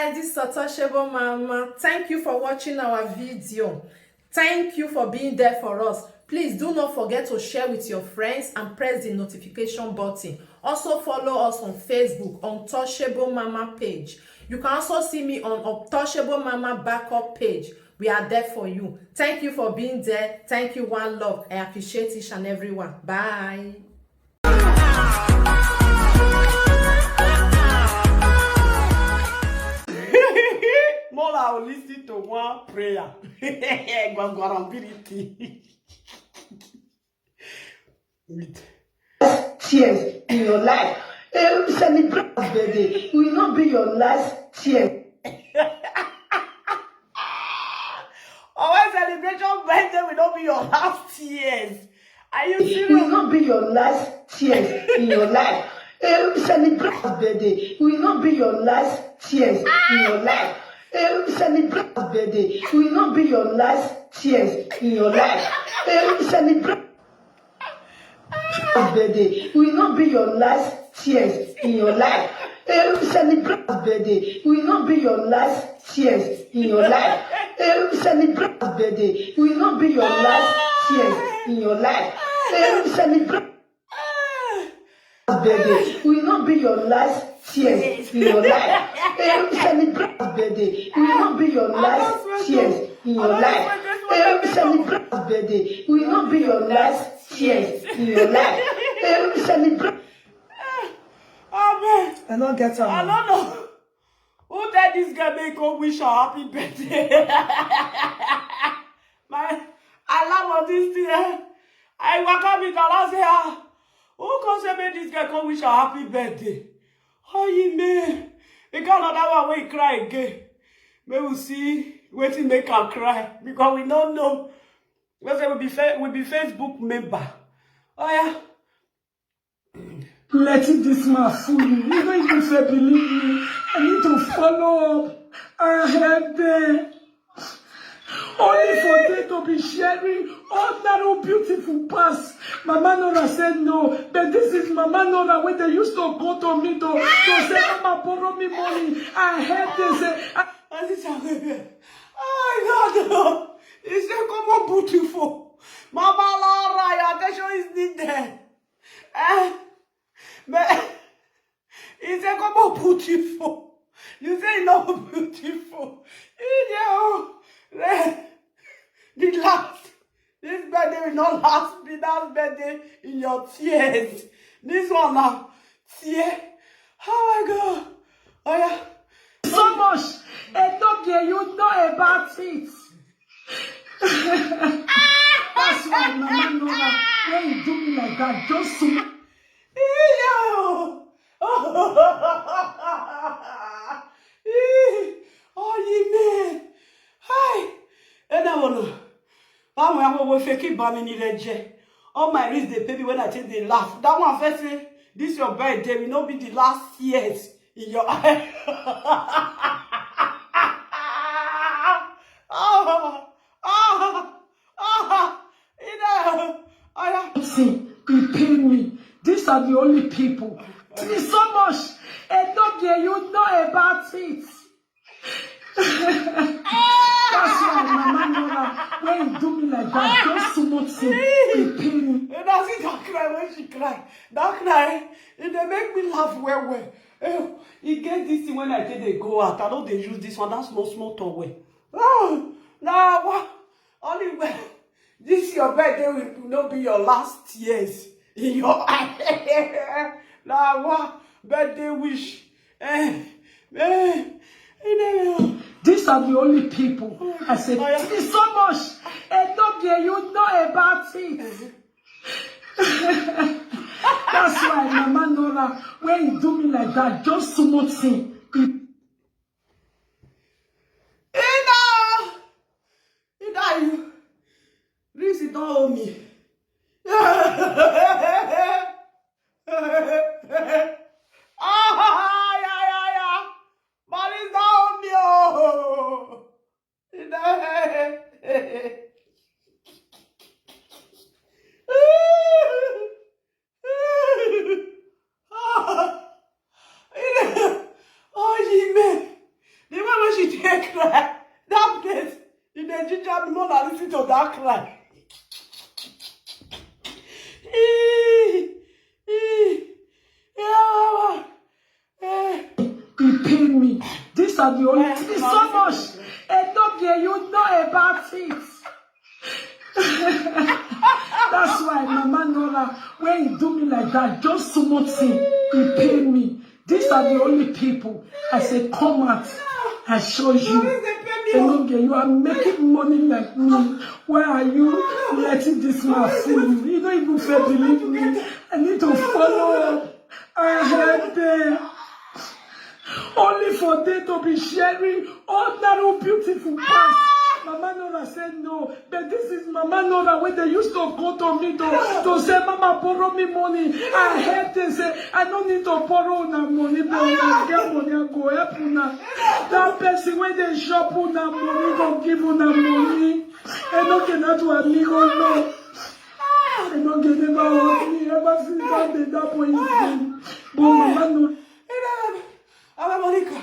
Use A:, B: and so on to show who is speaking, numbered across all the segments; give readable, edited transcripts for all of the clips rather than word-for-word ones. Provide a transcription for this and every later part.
A: guys, this is Untouchable Mama. Thank you for watching our video. Thank you for being there for us. Please do not forget to share with your friends and press the notification button. Also follow us on Facebook, Untouchable Mama page. You can also see me on Untouchable Mama backup page. We are there for you. Thank you for being there. Thank you, one love. I appreciate each and everyone. Bye.
B: More I will listen to one prayer. With
C: tears in your life. Celebrate birthday. It will not be your last tears.
B: our celebration birthday will not be your last tears. Are you serious?
C: It will not be your last tears in your life. Celebrate birthday. It will not be your last tears in your life. Celebrate birthday. It will not be your last tears in your life. Celebrate birthday. It will not be your last tears in your life. Celebrate birthday. It will not be your last tears in your life. Celebrate birthday. It will not be your last tears in your life. Celebrate birthday. It will not be your last tears in your life. Celebrate birthday. It will not be your last tears in your life. Celebrate birthday. It will not be your last tears in your life. Celebrate.
B: Amen.
C: I don't get
B: I don't know. Who let this girl make go wish her happy birthday? I love this thing. I wake up with Allah say, who can say make this girl come wish her happy birthday? Oh, you man. We got another one where he cry again. May we see waiting make her cry. Because we don't know. We say we be Facebook member. Oh yeah.
C: Letting this man fool you. You don't even say believe me. I need to follow up. I have there. Only for them to be sharing all that old beautiful past. Mama Nora said no, but this is Mama Nora when they used to go to me to say, Mama, borrow me money. I heard they say,
B: oh my God, it's so come beautiful. Mama Laura, your attention is needed. But it's a come beautiful. You say no beautiful. This birthday will not last be that birthday in your tears. This one now, tear. Oh my God. Oh yeah.
C: so much. And don't get you know about it. That's why Mama Nora, when you do me like that, just so much.
B: Oh, you man. Hi. And I wanna. I'm going to fake it. All my wrist they pay me when I take the laugh. That one first say, this your birthday will not be the last years in your eye.
C: See, you pay me. These are the only people. It is so much. And don't get you know about it. That's why Mama Nora, when you do me like that, just so much thing, you pay me.
B: And I see that cry when she cry. That cry, it they make me laugh well. You get this thing when I say they go out. I don't they use this one. That's small toy. Oh, now what? Only when this your birthday will not be your last tears in your eye. Now what? Birthday wish.
C: These are the only people. I said, it is so much. And don't get you know about it. That's why Mama Nora, when you do me like that, just so much thing.
B: You. This is don't owe me. But it's not on me. Oh, you man. The fake cry. That place, in the ginger, me more than listen to that cry.
C: He paid me. These are the only things. So much. And don't get you know about it. That's why Mama Nora, when he do me like that, just so much thing, he paid me. These are the only people. I say, come out. I show you. And don't get you are making money like me. Why are you letting this man fool you? You don't even feel believe me. I need to follow up. I heard them. Only for them to be sharing all that beautiful past. Mama Nora said no, but this is Mama Nora when they used to go to me to say, Mama, borrow me money. I heard them say, I don't need to borrow that money, but when I get money, I go help una. That person when they shop una money, go give una money. And don't get that to amigo, no. And don't get never hold me ever since that boy is gone. But Mama Nora.
B: Monica,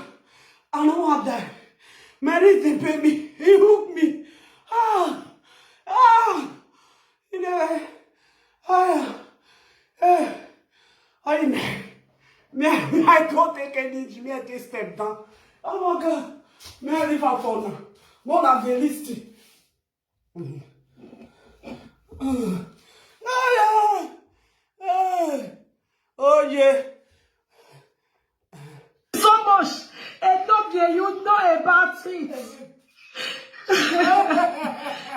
B: I don't want that. Mary, they pay me. He hooked me. You know, I don't take any me at this step down. Oh my God. Mary, if I fall now. More than realistic. Oh yeah.
C: So much, and don't get you know about it.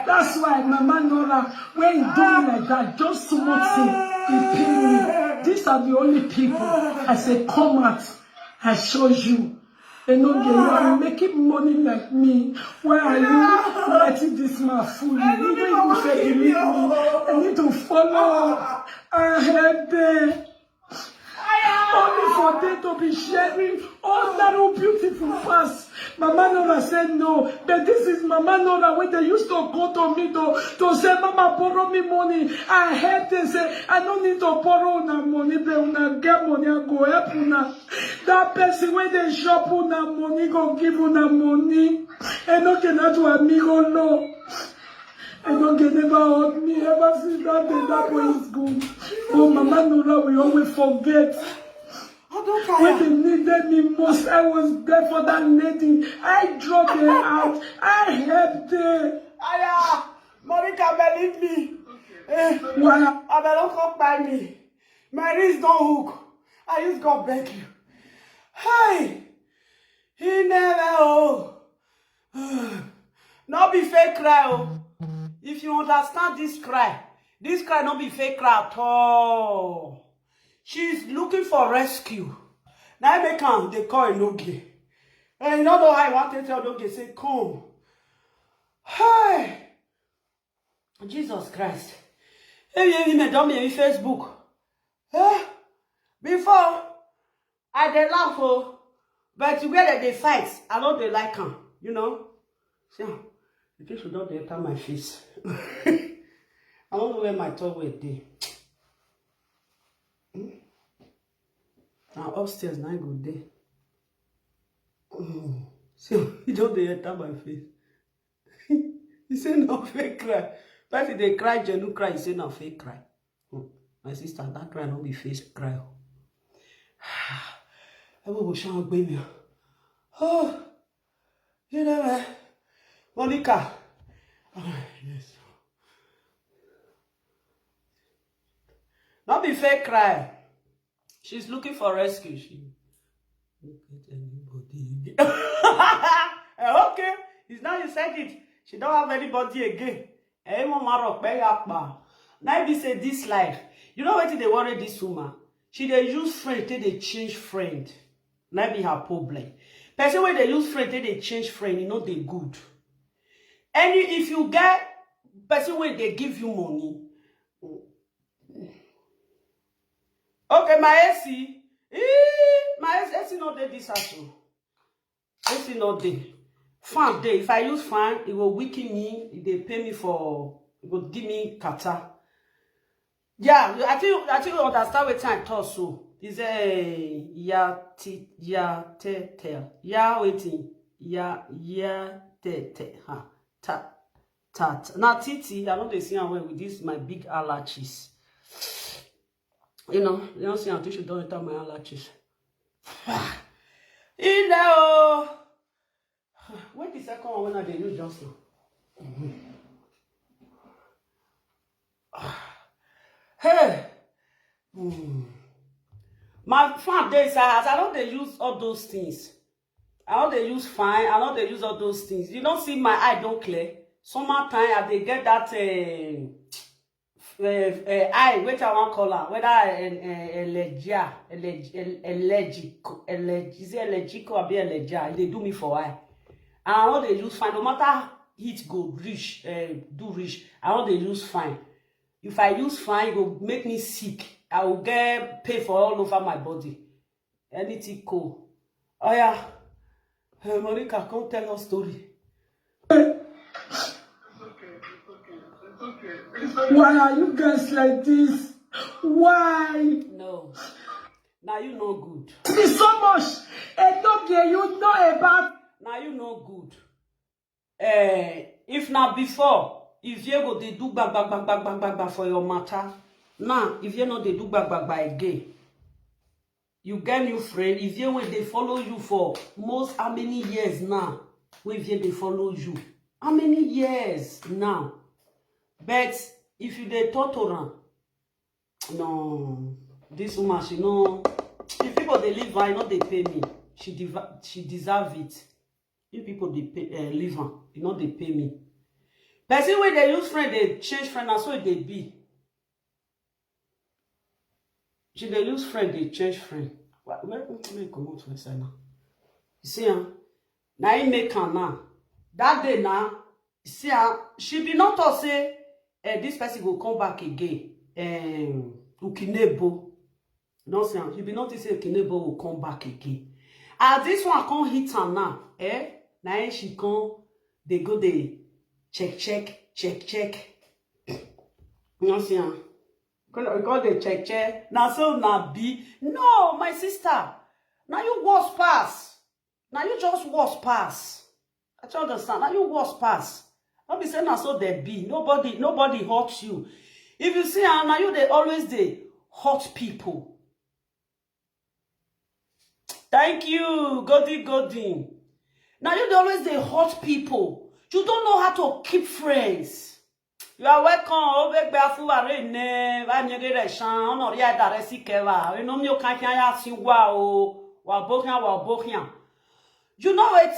C: That's why Mama Nora, when he do me like that, just so much thing, he pay me. These are the only people. I say, come out. I show you. And don't get you are making money like me. Why are you letting this man fool you? You don't even say believe me. I need to follow up. I heard them. Only for them to be sharing all that beautiful past. Mama Nora said no, but this is Mama Nora when they used to go to me to say, Mama, borrow me money. I heard them say, I don't need to borrow una money, but una get money, I go help una. That person when they shop una money, go give una money. And don't get that to amigo, no. And don't get never hold me ever since that day, that boy is gone. Oh, Mama Nora, we always forget. When they needed me most, I was there for that lady. I dropped her out. I helped her.
B: Monica, believe me.
C: Why?
B: I don't come by me. My wrist don't hook. I just got beg you. Hey, he never not be fake cry. If you understand this cry not be fake cry at all. She's looking for rescue. Now I make her, they call it Noge. And you don't know how I want to tell Noge, say, come. Hey! Jesus Christ. Hey, you don't me on Facebook. Before, I dey laugh, but where they fight, I know they like them, you know. So, the fish don't enter my face. I don't know where my tongue will be. Now upstairs, now I go there. So he don't enter my face. He say no fake cry. But if they cry, genuine cry, he say no fake cry. My sister, that cry no be face cry. I will show baby. Oh, you know, Monica. Yes. Not be fake cry. She's looking for rescue. She look at anybody. Okay, it's now you said it. She don't have anybody again. Now be say this life. You know what they worry this woman? She they use friend till they change friend. Now be her problem. Person when they use friend till they change friend, you know they good. And if you get person when they give you money. Okay, my AC. My AC not there this actual. AC not there. Fan day. If I use fan, it will weaken me. If they pay me for, it will give me kata. Yeah, I think you understand what time talk so. Is a waiting. te ha tat. Now Titi, I know they see her with this my big eyelashes. You don't see until she don't enter my eyelashes. You know. When the second one when I did use just now. Hey. My fan days I don't they use all those things. I don't they use fine. I don't they use all those things. You don't see my eye don't clear. Summertime I they get that eye which I want color whether allergic or be allergic. They do me for eye. And I know they use fine. No matter heat go reach do reach. I know they use fine. If I use fine, it will make me sick. I will get pain for all over my body. Anything cool. Oh yeah. Monica, come tell her story.
C: Why are you guys like this? Why?
B: No. Now you know good.
C: It's so much. And don't get you know about.
B: Now you know good. If not before, if you go they do bang for your matter. Now, if you know they do bang again, you get new friend. If you when they follow you for most how many years now? If you they follow you, how many years now? But if you they torture, no, this woman she know. If people they leave her, I know they pay me. She deserve it. If people they pay leave her, you know they pay me. Person when they use friend, they change friend, that's what they be. She they use friend, they change friend. Where come out for now? You see, now he make her now. That day now, you see, she be not to say, this person will come back again. Ukinebo. No, see, she be not to say Ukinebo will come back again. And this one can't hit her now. Now she come, they go they check. You know, see, because they check. Now so now be. No, my sister. Now you worse pass. Now you just worse pass. I don't understand. Now you worse pass. Don't be saying now so they be. Nobody hurts you. If you see now you they always they hurt people. Thank you, Godin. Now you they always they hurt people. You don't know how to keep friends. You are welcome. You know what?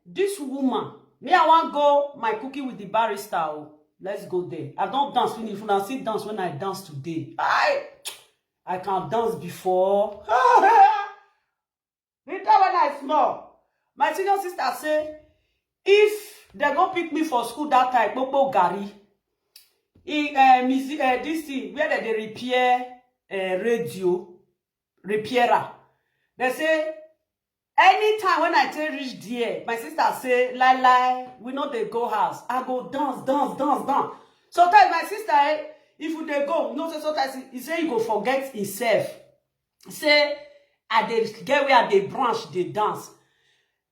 B: This woman, me I want go my cookie with the barrister. Let's go there. I don't dance when you see dance when I dance today. I can dance before. Later when I small, my senior sister say, if they go pick me for school that time, Popo Gary. This thing where they repair radio repairer. They say anytime when I tell reach there, my sister say, lie, we know they go house. I go dance. Sometimes my sister, if they go, no say sometimes he say he go forget himself. Say I they get where they branch, they dance.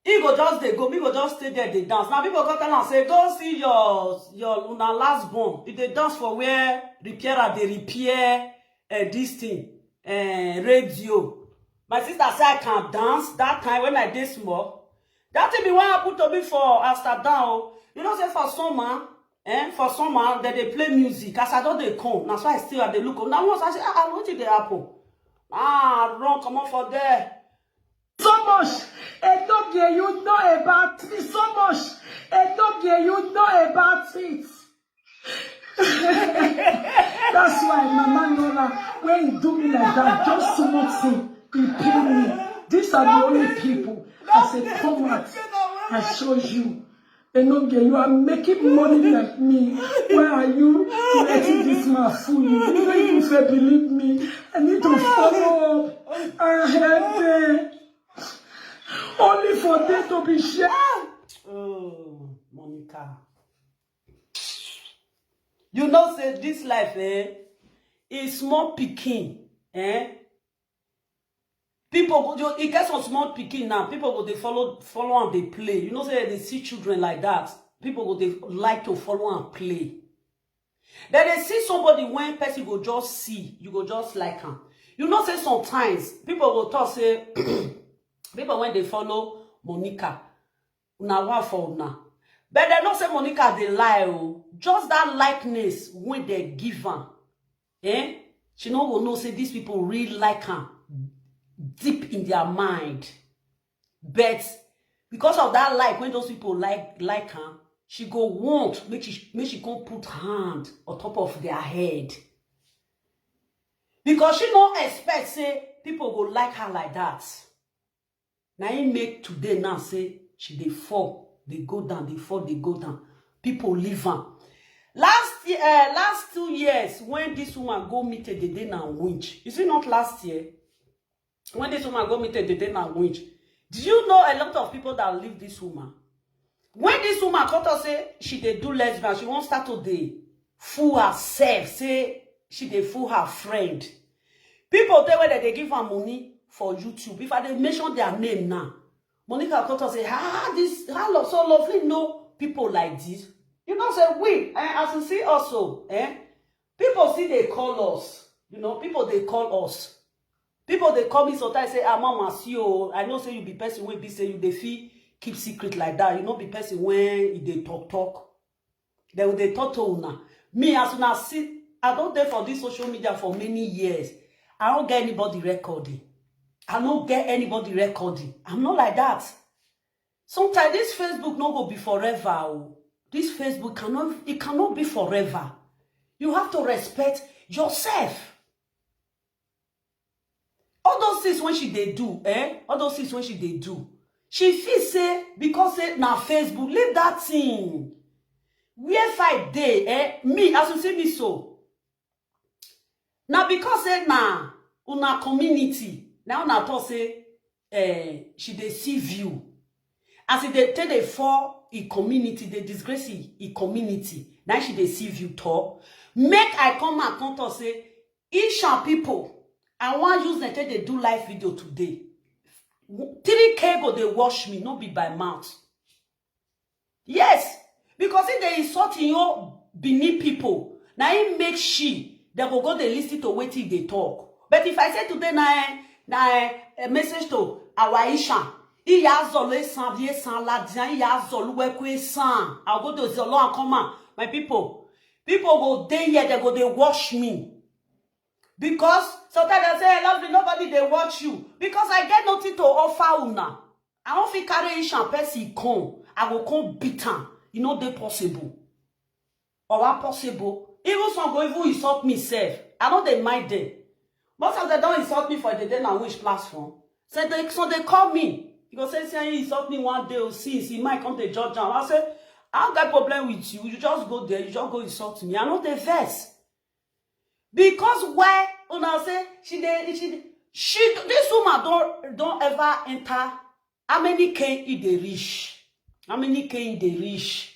B: He go just they go, me go just stay there, they dance. Now people go tell and say, go see your una last born. If they dance for where repairer they repair this thing, radio. My sister say I can dance that time when I did small. That thing be what happened to me for Amsterdam. You know, say for summer, that they play music. As I don't they come. That's why I still have the look. Now once I say, what did they happen? Run, come on for there.
C: So much. And don't get you know about it. So much. And don't get you know about it. That's why Mama Nora, when you do me like that, just small thing, you pay me. These are the only people. I said, come out. I show you. And don't get you are making money like me. Why are you letting this man fool you? You don't even say believe me. I need to follow up. I had there. Only for them to be shared.
B: Oh, Monica. You know, say this life, is small picking, People go, it gets some small picking now. People go, they follow and they play. You know, say they see children like that. People go, they like to follow and play. Then they see somebody when person go just see, you go just like him. You know, say sometimes people will talk, say, people when they follow Monica, now what for now? But they don't say Monica, they lie. Oh. Just that likeness when they give her. Eh? She will know, say these people really like her deep in their mind. But because of that like, when those people like her, she go want, make she come put hand on top of their head. Because she don't expect, say, people go like her like that. Now he make today now say, she they fall, they go down, they fall, they go down. People leave her. Last 2 years, when this woman go meet a Dede and winch, is it not last year? When this woman go meet a Dede and winch, do you know a lot of people that leave this woman? When this woman come to say she they do lesbian, she won't start to dey fool herself, say she they fool her friend. People tell whether they give her money for YouTube. If I they mention their name now, Monica come to say, how so lovely know people like this. You know, say we, as you see also, people see they call us. You know, people they call us. People they call me sometimes say, mama, see you. I know say you be person when be say you they feel keep secret like that. You know, be person when they talk. Then they talk to una. Me as soon as see, I don't there for this social media for many years. I don't get anybody recording. I don't get anybody recording. I'm not like that. Sometimes this Facebook no go be forever. Oh. This Facebook cannot be forever. You have to respect yourself. All those things when she they do, all those things when she they do. She feel say, because say na Facebook, leave that thing. Where 5 day, me, as you see me so. Now because say na una community, now una talk say, she deceive you. As if they tell the for a community, they disgrace a community. Now she deceive you talk. Make I come and come to say, each people, I want use them till they do live video today. 3K go they watch me, not be by mouth. Yes, because if they insult you beneath people, now it makes they go they listen to what they talk. But if I say today na a message to our Isha, I'll go to Zolo and come. My people go there here, they go they watch me. Because sometimes I say, I love you, nobody they watch you. Because I get nothing to offer una. I don't feel carry Isha person come. I will come beat him. You know they possible. Or what possible? Even some go even insult me self. I know they mind them. Most of them don't insult me for the day on which platform. So they call me. You go say you insult me one day or since he might come to judge down. I say, I don't got problem with you. You just go there, you just go insult me. I know the verse. Because why una say this woman don't ever enter. How many K they reach? How many K they reach?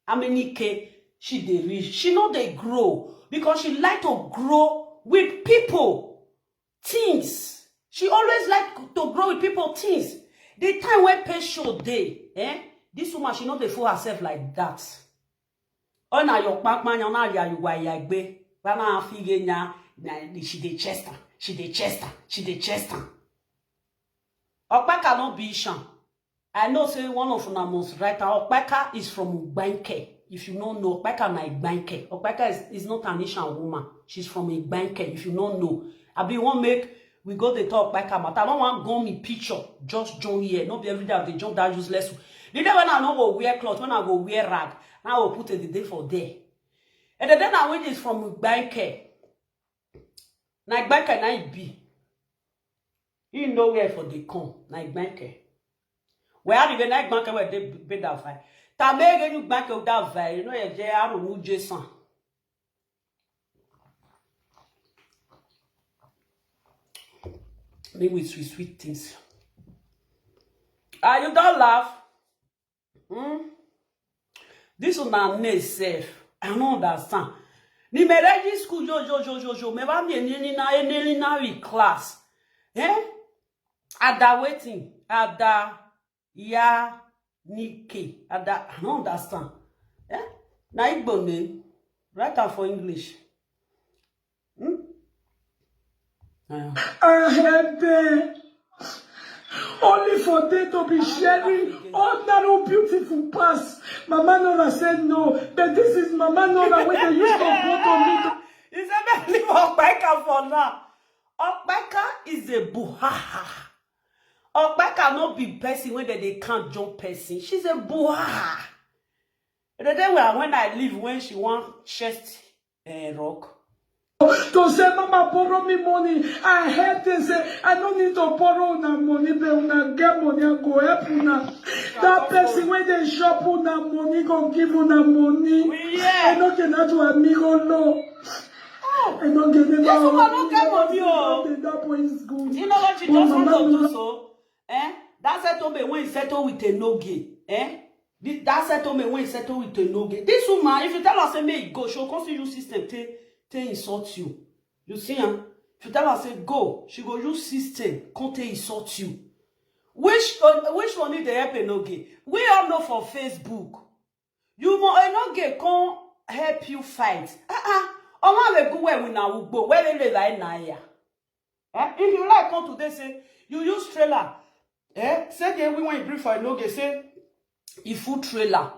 B: How many K she they reach? She know they grow because she like to grow with people things. She always like to grow with people things. The time when pay show day, this woman she know they fool herself like that. Oh na your back man, you na you yagbe. Bana fige nya she dey Chester. Okpeka no be Ishan. I know say one of una most writer. Okpeka is from Ugbanke. If you don't know, Okpeka na Ugbanke. Okpeka is not an Ishan woman. She's from Ugbanke. If you don't know, I be one make we go to talk Okpeka, but I don't want go me picture. Just join here. Not be every day they jump that useless. The day when I no go wear clothes, when I go wear rag, now I will put it the day for there. And the day I went is from Ugbanke. Na Ugbanke na it be. You know where for the come. Na Ugbanke. Where are the na Ugbanke where they be that fight? Ta me get Ugbanke that fight. You know you je aru nu Jason. Me with sweet things. Ah, you don't laugh. This one na safe. I don't understand. Ni me ready school jo. Me ba mi ni na class. Ada waiting. Ada ya Nike. Ada, I don't understand. Eh? Na Igbo name. Write am for English.
C: I had there. Only for them to be sharing all that beautiful past. Mama Nora said no, but this is Mama Nora when they used to go to me.
B: He said, leave Okpeka for now. Okpeka is a buhaha. Okpeka no be person when they can't jump person. She's a buhaha. The day when I leave, when she want chest rock.
C: To say, Mama, borrow me money. I heard they say, I don't need to borrow una money, but una get money and go help una. That person when they shop una money, go give una money. I don't get that to amigo, no. I don't get it.
B: Yes, Mama, don't get money, oh.
C: That boy is good.
B: You know what she just want to do so? That settlement when he settle with a no-gay. That settlement when he settle with a no-gay. This woman, if you tell her, say, may it go, she'll consider you system, they insult you. You see, huh? If you tell her, say, go, she go use system, can't insult you. Which one need the help a no-gay? We all know for Facebook. You want a no-gay can't help you fight. If you like come today, say, you use trailer. Say the we want to bring for a no-gay, say, if full trailer.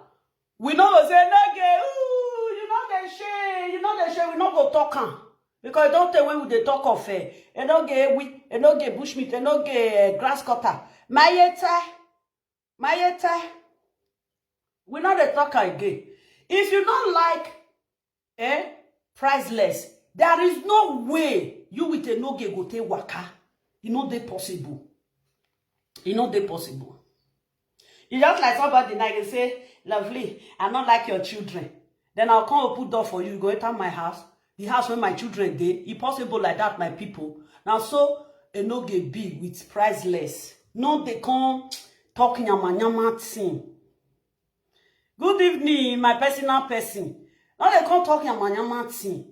B: We know say no-gay, ooh, you know the shame, we not go talk am. Because don't tell when they talk of a no-gay bushmeat, a no-gay grass cutter. Mayeta. We not the talk again. If you don't like, priceless, there is no way you with a no-gay go take waka. You know they possible. You know they possible. You just like somebody now you say, lovely, I not like your children. Then I'll come open door for you. Go enter my house. The house where my children dey. It's possible like that, my people. Now so a no-gay be with priceless. No, they come talking yama thing. Good evening, my personal person. Now they can't talk yama thing.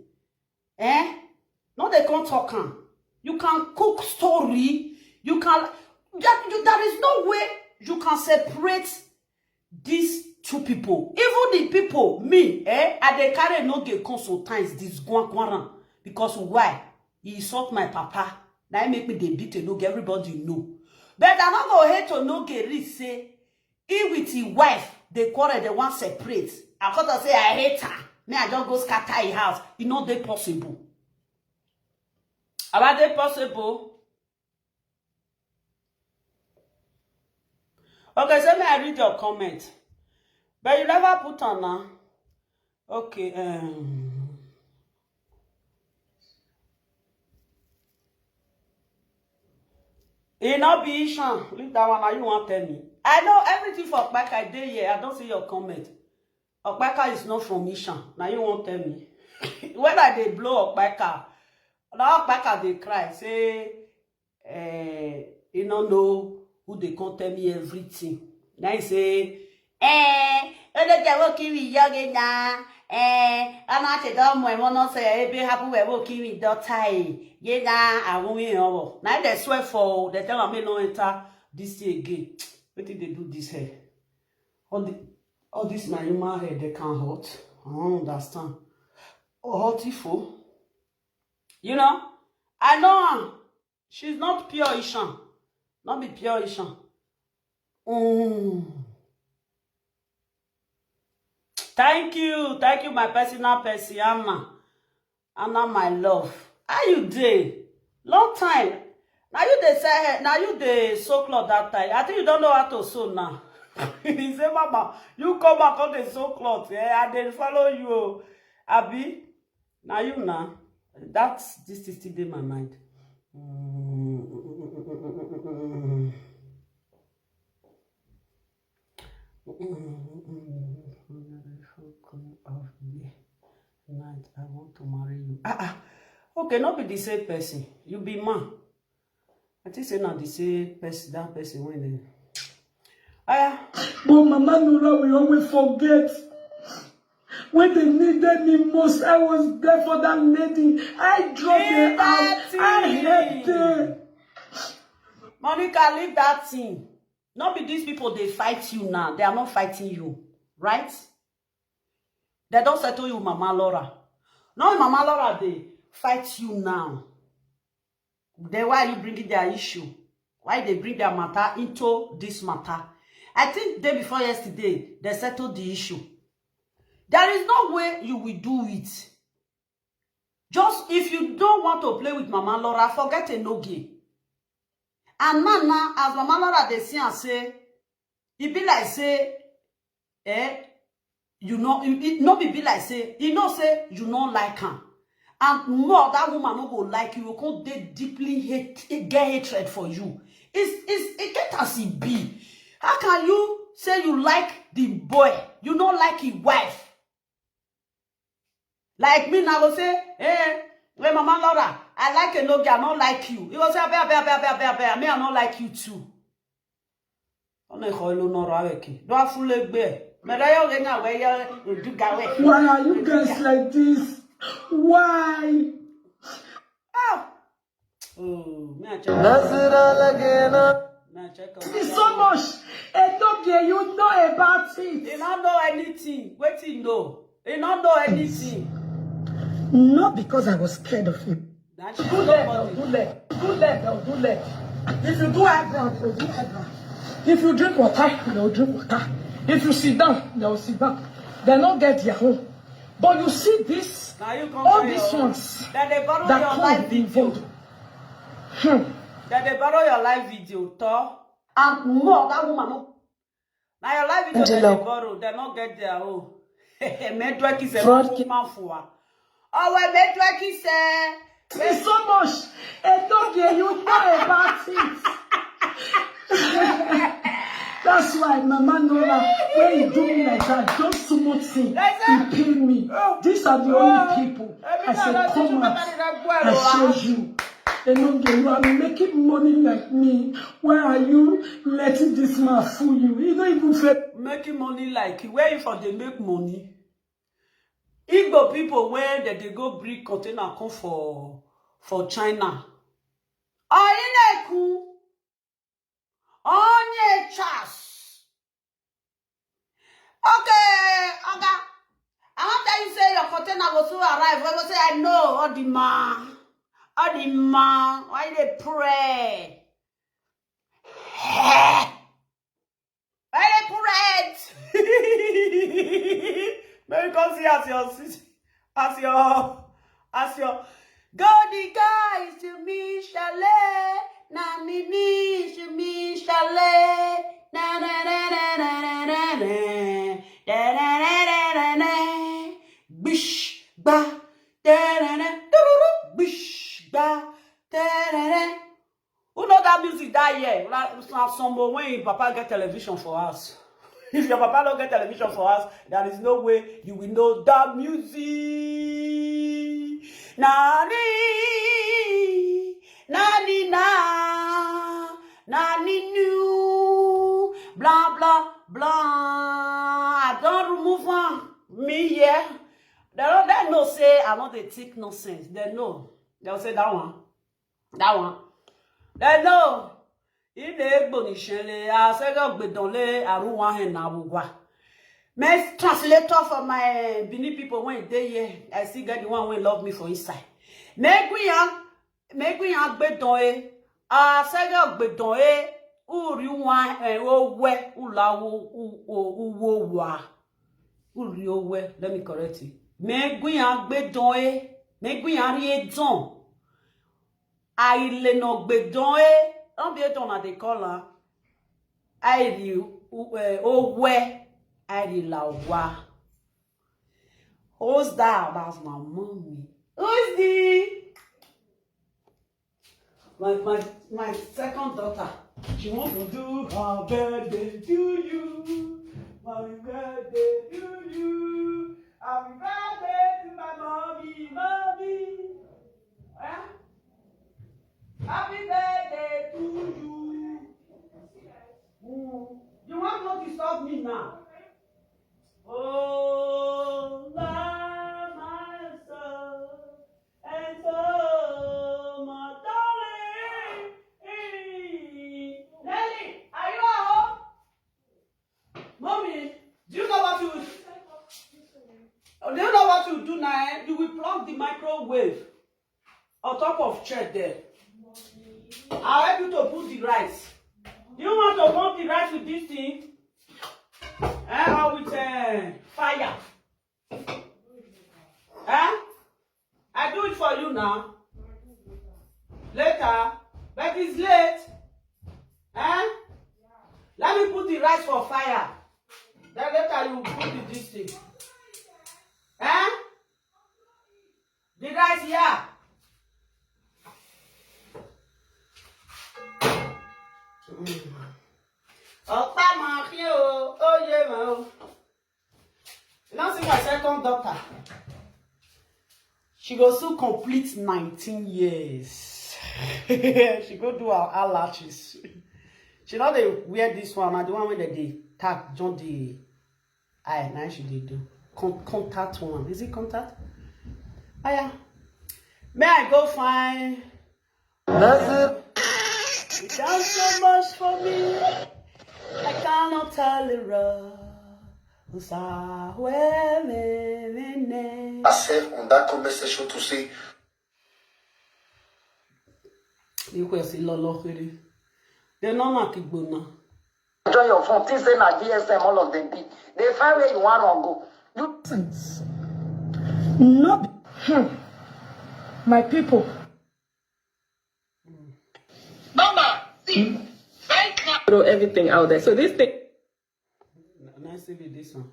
B: No, they can't talk. You can cook story. You can. There is no way you can separate these two people. Even the people, me, I dey carry no-gay consultants this guan. Because why? He insult my papa. Now he make me dey beat a no-gay. Everybody know. But I'm not gonna hate to no-gay reach say he with his wife they quarrel, they want separate. I can't say I hate her. Me I just go scatter his house. You know they possible. About they possible? Okay, so may I read your comment. But you never put on now. Okay, it not be Ishan. Leave that one now. You want to tell me? I know everything for Okpeka. I did here. I don't see your comment. Okpeka is not from Ishan. Now you want to tell me? When I they blow Okpeka, now Okpeka they cry. Say, you don't know who they can't tell me everything. Now he say, I'm not I'm not say, happy we're working with daughter. Yeah, I won't be over. Now they swear for they tell me no enter this year again. What did they do this here? All this my human hair they can't hurt. I don't understand. Oh, hurtful. You know, I know her. She's not pure Ishan. Not be pure Ishan. Thank you, my personal person, Anna, my love. How you dey? Long time. Now you dey say, now you dey sew cloth that time. I think you don't know how to sew now. He say, Mama, you come back on the sew cloth. I dey follow you. Abi, now you now. This is still in my mind. Night, I want to marry you. Okay, not be the same person. You be man. I think say not the same person. That person when they.
C: But Mama Nora will always forget. When they needed me most, I was there for that lady. I dropped her out. I helped her.
B: Monica, leave that thing. Not be these people, they fight you now. They are not fighting you, right? They don't settle you, Mama Laura. No, Mama Laura, they fight you now. Then why are you bringing their issue? Why they bring their matter into this matter? I think day before yesterday, they settled the issue. There is no way you will do it. Just if you don't want to play with Mama Laura, forget a no game. And now, as Mama Laura they see and say, it be like say, you know, it not be like say, you know say you don't like her. And more that woman no go like you, go they deeply get hatred for you. It get as it be. How can you say you like the boy, you don't like his wife? Like me now go say, when Mama Laura, I like a no girl, I don't like you. You go say, me I don't like you too. Why
C: are you guys like this? Why?
B: Oh, me I check.
C: It's so much. And don't you know about it.
B: He don't know anything. Wait till you know. He don't know anything.
C: Not because I was scared of him.
B: Do leg.
C: If you do eyebrow, they'll do eyebrow. If you drink water, they'll drink water. If you sit down, they'll sit down. They'll not get their own. But you see this, all these ones
B: that they borrow
C: that
B: your
C: come
B: live video. That they borrow your live video, Thor. And more, that woman, no. Now your live video that they borrow, they not get their own. Medwaki is a woman for. Oh, well, Medwaki say.
C: It's so much. And don't you know about it. That's why Mama Nora, when you do me like that, don't so much say, you pay me. These are the only people. I said, come out, I show you. And you are making money like me. Why are you letting this man fool you? You don't even say
B: making money like you. Where you for they make money? Igbo people where they go bring container come for China. Oh, you know, onye chas. Okay. I want that you say your container will soon arrive. I will say, I know, all the man, why they pray? Why they pray? Maybe come see as your go the guys to me chalet. Na mi chalet. Na na na na na na na na na. Bish ba da na na. Bish ba da na na. Who know that music that year? Some when Papa get television for us. If your Papa don't get television for us, there is no way you will know that music. Nani new, blah blah blah. I don't remove me here. They know say I know they take nonsense. They know. They'll say that one. They know. If they bonishele, I say go be donle aruwa hen na bugwa. My translator for my Benin people when they here, I still get the one who love me for inside. Make we young be donle. I say go be donle. Uri wa owe ulawo wa. Uri owe. Let me correct it. Make we young be donle. Make we young rie don. I le no be donle. Don't be on the color. I do where I la wa. Who's that? That's my mommy. Who's the my second daughter? She wants to do her birthday to you. Happy birthday to you. Happy birthday to my mommy. Yeah? Happy birthday to you. You want not to disturb me now? Oh, love my soul, and so my darling. Do you know what you do now? You will plug the microwave on top of chair there. I'll help you to put the rice. You want to put the rice with this thing? Or with fire? I do it for you now. Later. But it's late. Let me put the rice for fire. Then later you put this thing. The rice here. Oh, yeah, you don't see my second daughter. She go soon complete 19 years. She go do her eyelashes. She know they wear this one, and the one where they tag John the eye. Now she did do contact one. Is it contact? Oh yeah. May I go find? That's it. You done so much for me. I cannot tolerate.
D: Myself on that conversation to say.
B: You can see Lolo really. They no na kibona.
E: Enjoy your phone. Things say na GSM all of them be. They find where you want to go. You
C: Not my people.
F: Mama, see, right now. Throw everything out there. So this thing.
B: Nice to be this one.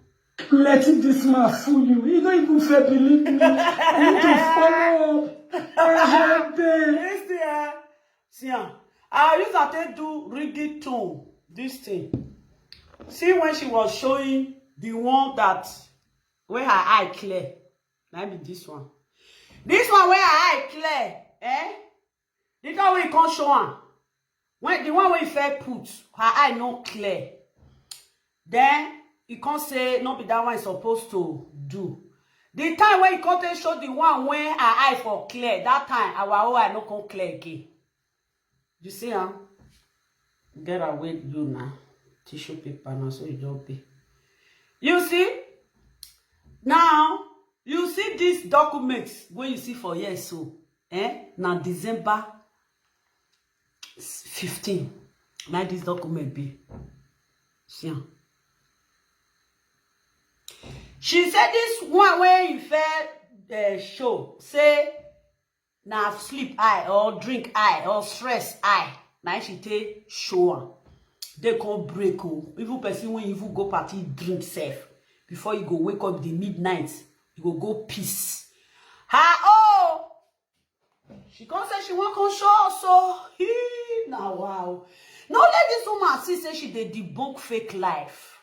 C: Letting this man fool you. You don't even fair believe me. I need to follow up. I have there.
B: See, I used to do reggaeton. This thing. See when she was showing the one that where her eye clear. Maybe this one. This one where her eye clear, The one where you can't show her. When the one where you fair put her eye not clear. Then you can't say not be that one is supposed to do. The time when you can't show the one where her eye for clear, that time our eye not come clear again. You see, get away you now. Tissue paper now, so you don't pay. You see? Now, you see these documents when you see for years so. Now December 15. Now this document be. See. She said this one where you felt show. Say now sleep eye or drink eye or stress eye. Now she take show. They call break. Even person when you go party drink safe. Before you go wake up the midnight, you go peace. She can't say she want to show so. Now wow. Now let this woman see say she dey debunk fake life.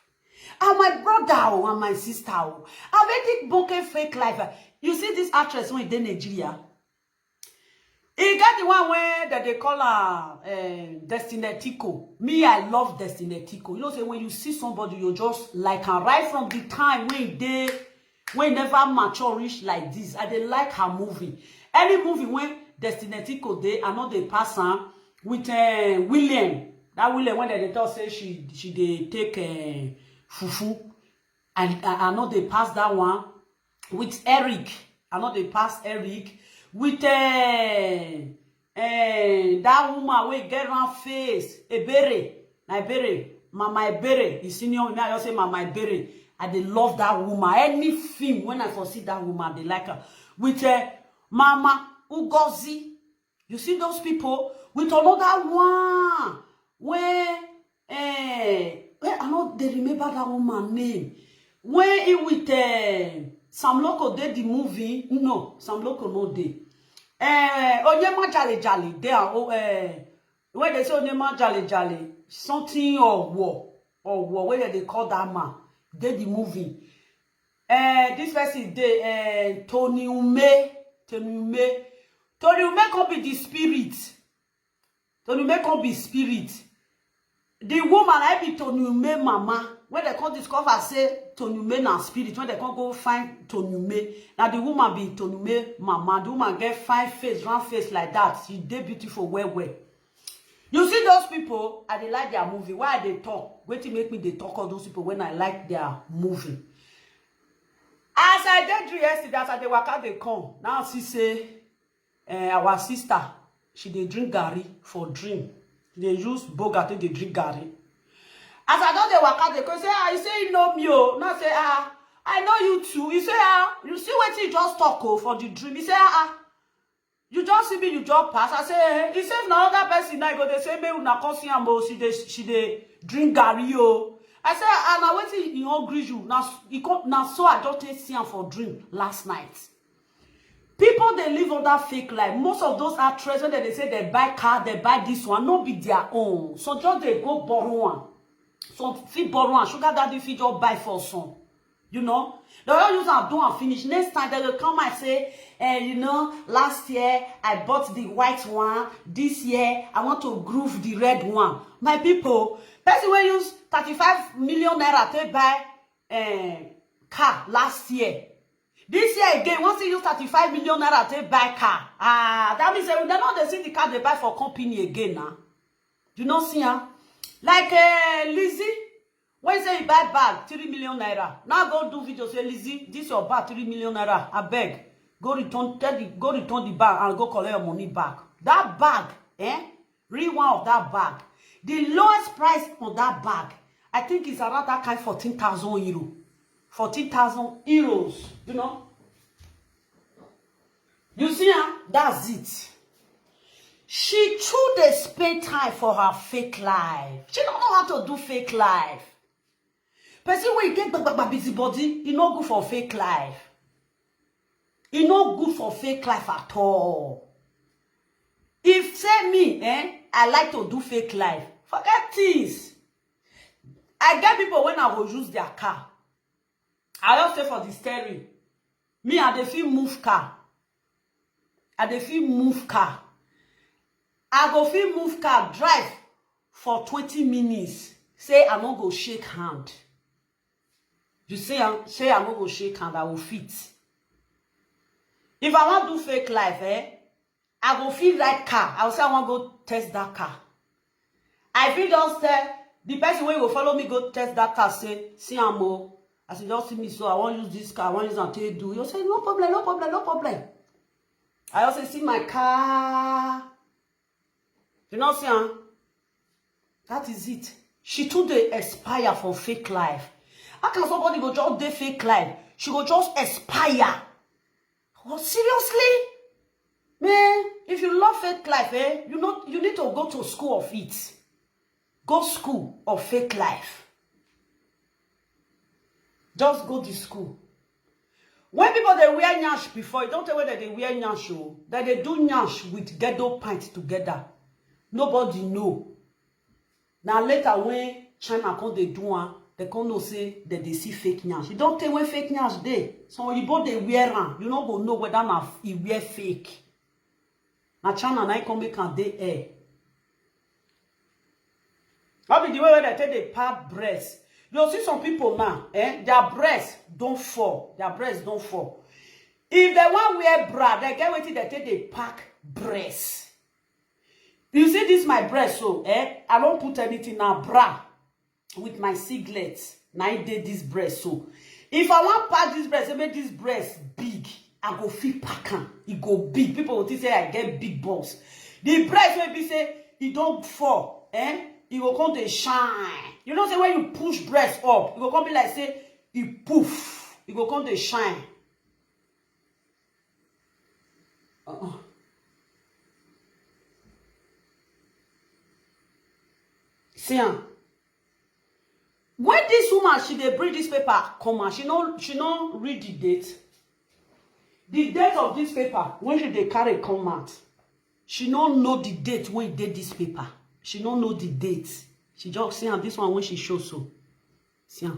B: And my brother and my sister, I already debunk fake life. You see this actress when in Nigeria. He got the one where that they call her Destiny Tico. Me, I love Destiny Tico. You know, say when you see somebody, you just like her right from the time when never mature reach like this. I they like her movie. Any movie when Destiny Tico they are not the person with William. That William when they talk say she they take fufu and I know they pass that one with Eric. I know they pass Eric. With that woman we get round face, Ebere, Mama Ebere, the senior me, I just say Mama Ebere. I they love that woman. Any film when I foresee that woman, they like her. With Mama Ugozi, you see those people with another one where I know they remember that woman name. Where it with Sam Loco did the movie, no, Sam Loco no day. Onyema Jale there when they say Onyema Jale something or war where they call that man did the movie. This person is Tony Ume can be the spirit. Tony Ume can be spirit. The woman I be Tony Ume mama. When they can't discover, say, Tonume na spirit, when they can't go find Tonume, now the woman be Tonume mama, the woman get fine face, round face like that. She dey beautiful, well. You see those people, and they like their movie. Why they talk? Wait to make me they talk all those people when I like their movie. As I did yesterday, as I dey waka dey come, now she say, our sister, she dey drink garri for dream. They use boga to dey drink garri. As I don dey waka dey come, say, he say you know me, oh. Now say, I know you too. He say, you see what he just talk for the dream. He say, you just see me, you just pass. I say, he say, now other person now go they say, me una come see am, she dey drink garri, oh. I say, now wetin he hungry you. Now so I just take see am for dream last night. People they live on that fake life. Most of those actresses when they say they buy car, they buy this one, no be their own. So just they go borrow one. So fit borrow one. Sugar daddy fit just buy for some. You know, they don't use and do and finish. Next time they will come and say, you know, last year I bought the white one. This year I want to groove the red one. My people, person will use 35 million naira to buy car last year. This year again, once you use 35 million naira to buy car. That means they don't see the car they buy for company again now. You know, see, like Lizzie. When say you buy bag 3 million naira, now go do video say Lizzie, this your bag 3 million naira. I beg, go return the bag and go collect your money back. That bag, real one of that bag. The lowest price on that bag, I think is around that kind 14,000 euro. 14,000 euros, you know. You see, that's it. She too they spend time for her fake life. She don't know how to do fake life. Person when you get busybody, it no good for fake life. It no good for fake life at all. If say me, I like to do fake life. Forget things. I get people when I will use their car. I just say for the steering. Me, I dey feel move car. I dey feel move car. I go feel move car, drive for 20 minutes. Say I no go shake hand. You say I no go shake hand, I will fit. If I want to do fake life, I go feel that car. I will say I want to go test that car. I feel just the person wey go follow me go test that car say, see am. As you just see me, so I want to use this car, I want to use it until you do. You say, no problem, no problem, no problem. I also see my car. You know, see, that is it. She too dey aspire for fake life. How can somebody go just dey fake life? She go just aspire. Oh, seriously? Man, if you love fake life, you need to go to school of it. Go school of fake life. Just go to school. When people they wear nyash before, you don't tell whether they wear nyash or that they do nyash with ghetto pint together. Nobody know. Now later when China come they do one, they come no say that they see fake nyash. You don't tell when fake nyash they. So you both they wear one. You don't go know whether now he wear fake. Now China now come make and they air. How be the way they take the part breast? You see some people now, their breasts don't fall. Their breasts don't fall. If they want wear bra, they get waiting, they take the pack breasts. You see this my breast, so I don't put anything now bra with my siglets. Now I did this breast, so if I want pack this breast, I make this breast big. I go fit pack am. It go big. People will say I get big balls. The breast will be say it don't fall, it will come to shine. You know, say when you push breast up, it will come be like say it poof. It will come to shine. See, when this woman she dey bring this paper come out, she no read the date. The date of this paper when she dey carry come out, she no know the date when it did this paper. She don't know the date. She just see this one when she shows so. See.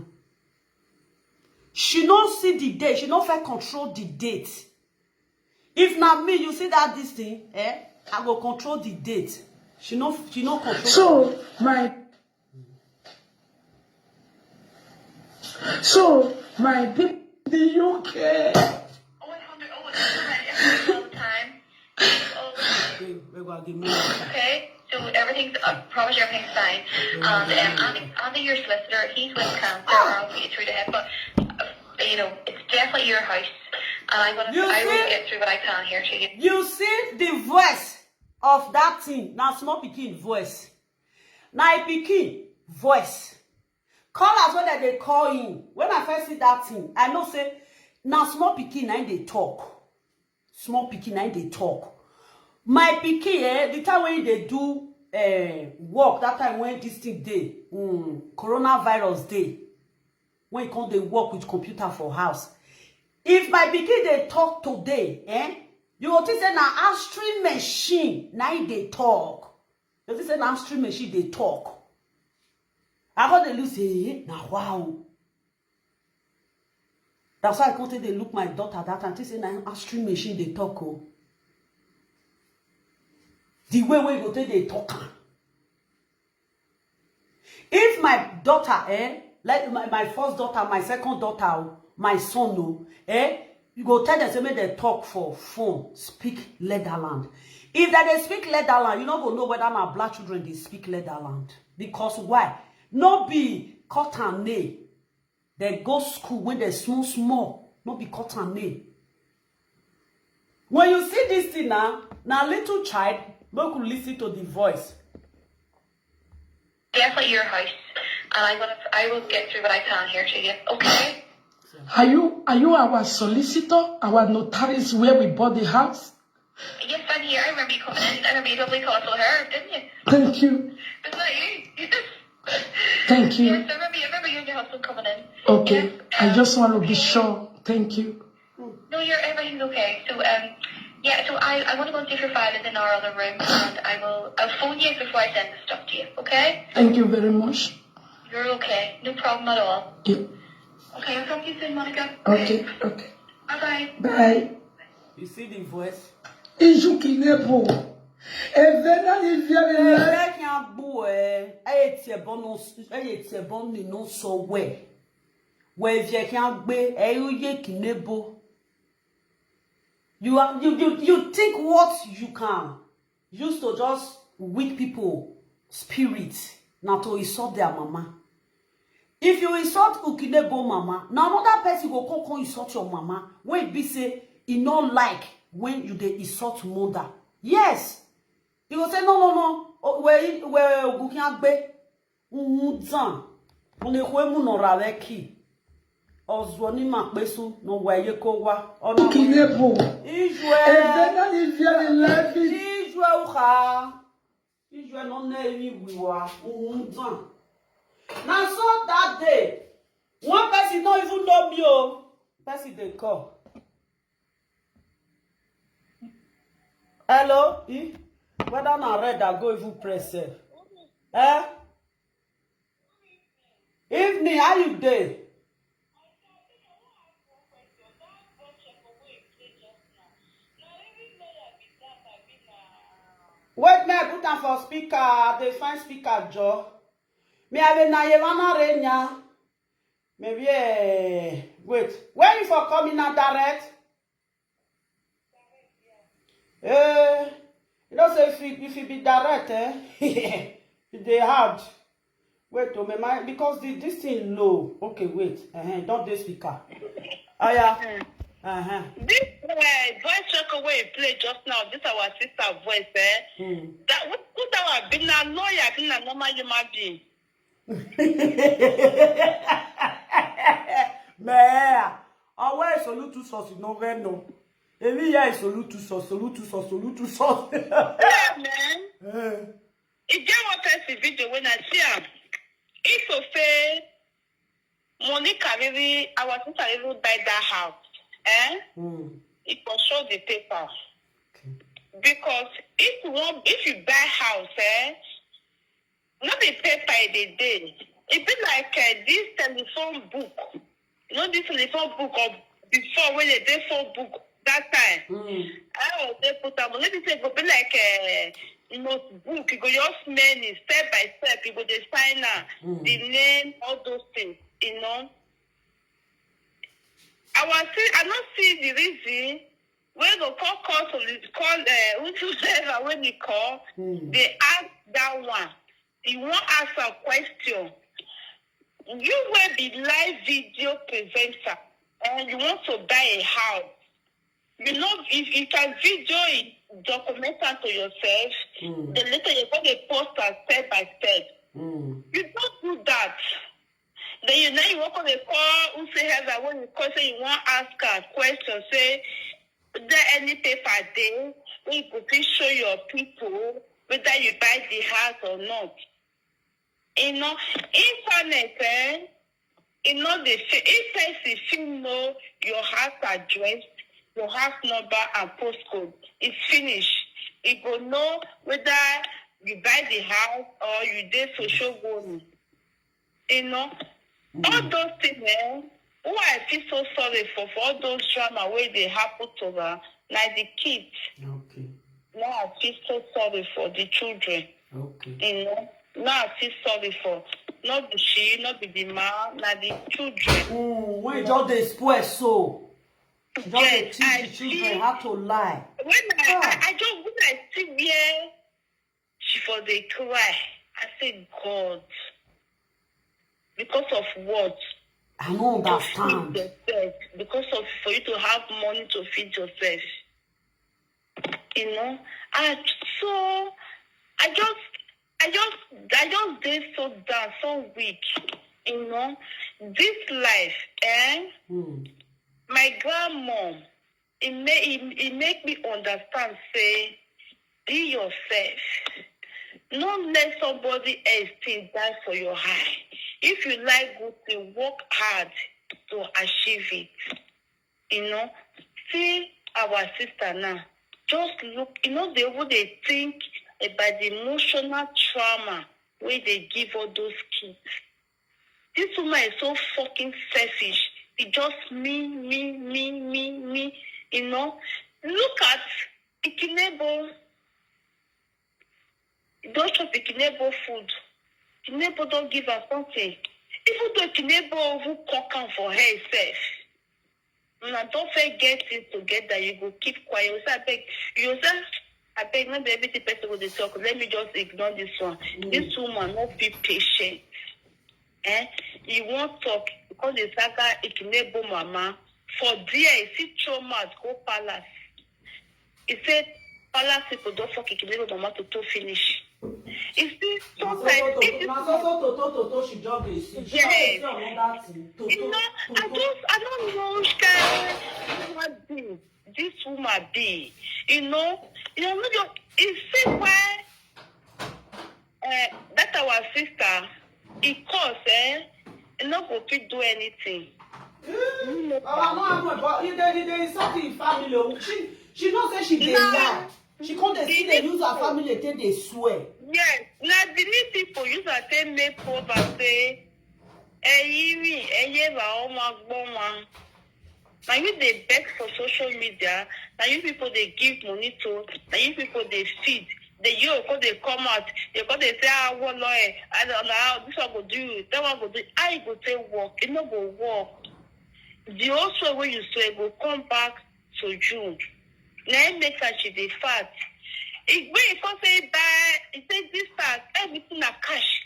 B: She don't see the date. She don't fit control the date. If not me, you see that this thing, I will control the date. She no control.
C: So my people, the UK.
F: Oh, it's all the time. Okay, so everything's, promise everything's fine. And on the your solicitor, he's with cancer, or I'll see it through the head, but, you know, it's definitely your house, and I will get through what I can here to you.
B: You see the voice of that thing. Now small pikin voice. Now pikin voice. Call as well that they call in. When I first see that thing, I know say now small pikin and they talk. Small pikin and they talk. My pikin, the time when they do work, that time when this thing day, coronavirus day, when you come they work with computer for house. If my pikin they talk today, you will think say na upstream machine, now they talk. You will think say na upstream machine they talk. I heard they look say, now wow. That's why I can't they look my daughter that and say na upstream machine they talk. Oh. The way we go take they talk. If my daughter, like my first daughter, my second daughter, my son, you go tell them say make they talk for phone, speak Netherlands. If they speak Netherlands, you not go know whether my black children they speak Netherlands. Because why? No be cut and nail. They go school when they small. No be cut and nail. When you see this thing now little child, no could listen to the voice.
F: Definitely your house, and I will get through what I can here to you. Okay.
C: Are you our solicitor, our notaries where we bought the house?
F: Yes, I'm here. I remember you coming in. I remember you lovely colourful hair, didn't you?
C: Thank you.
F: Is that you?
C: Thank you.
F: Yes, I remember you and your husband coming in.
C: Okay.
F: Yes,
C: I just want to be sure. Thank you.
F: No, everything's okay. So so I want to go and see if your file is in our other room, and I'll phone you before I send the stuff to you. Okay?
C: Thank you very much.
F: You're okay. No problem at all.
C: Yeah.
F: Okay, I'll talk to you soon, Monica.
C: Okay.
F: Bye-bye.
C: Bye.
B: You see the voice?
C: Ijukinepo. Evena Livia.
B: You think what you can use to just weak people spirit now to insult their mama. If you insult Ukinebo mama, now another person go come insult your mama. When it be say e not like when you dey insult mother. Yes. You go say no. Where Ukinagbe Unzan. Unekwe no rareki. Ozwoni makbesu no weye kowa.
C: Ukinebo.
B: Ijwe.
C: Evena Livia Levi.
B: Ijwe uha. Ijwe no nevi wiwa. Unzan. Now so that day, one person don't even know me. Oh, person they call. Hello, whether na red I go even press it. Evening, how you there? Wait, me I put am for speaker. They find speaker Joe. Me have na Yevana Renya. Maybe wait. Where you for coming at direct? You know say if you be direct, they hard. Wait, oh my because this thing low. Okay, wait. Don't this speaker. Oh yeah.
G: This voice check away play just now. This our sister voice, That who that been a lawyer, been a normal human being.
B: Mais ouais solutu sauce no reno. Evi ya solutu sauce.
G: Yeah, man. It get one person video when I see him. If you say Monica really our sister even buy that house, it will show the paper. Okay. Because if you buy house, not the paper the day. It be like this telephone book. You know this telephone book of before when they did phone book that time. They put them. Let me say it go be like a notebook. You go just many step by step. You go just sign the name, all those things. You know. I not see the reason when the call whosoever when you call, they ask that one. You want to ask a question. You will be live video presenter. and you want to buy a house, you know, if you can video it, document it to yourself, then later you're going to post it step by step. You don't do that. Then you walk on the call, who say that when you call, say you want to ask a question, say, is there any paper there where you could show your people whether you buy the house or not? You know, internet, you know, if you know your house address, your house number and postcode, it's finished. It will know whether you buy the house or you did social bonus. You know, all those things, who I feel so sorry for all those drama where they happen to her, like the kids.
B: Okay.
G: Now I feel so sorry for the children.
B: Okay.
G: You know, now I feel sorry for not the she, not the man, like the children.
B: When just they spoil so. Just they teach the children how to lie.
G: When I see where she for they cry, I say, God, because of what?
B: I don't understand.
G: To feed yourself, because of for you to have money to feed yourself. You know, and so I just did so down, so weak. You know, this life, my grandmom, it make me understand, say, be yourself. Don't let somebody else think die for your high. If you like good thing, work hard to achieve it. You know, see our sister now. Just look, you know, they think about the emotional trauma where they give all those kids. This woman is so fucking selfish. It just me. You know, look at Ikinebo. Don't trust Ikinebo food. Ikinebo don't give her something. Even though Ikinebo who cook am for herself. Now don't forget it together. You go keep quiet. I beg not every person will talk. Let me just ignore this one. This woman not be patient. You won't talk because the saga Ikinebo mama. For dear, see trauma go palace. He said palace people don't fuck Ikinebo mama to finish. Is this sometimes?
B: Toto, she just be sick.
G: Yes. You know, I don't know what this woman be. You know, it's see why that our sister, it costs, not go to do anything.
B: But they insult in family. She don't say she did lie. She can't see they use her family till they swear.
G: Yes. Now the new people use her say make poor say, now you they beg for social media, now you people they give money to, now you people they feed. They come out, they say, one lawyer, I don't know how this one go do, that one go do. I go say work, it no go work. The also when you say go come back to June. Now it makes her she dey fat. When you come say buy, it says this part, everything na cash.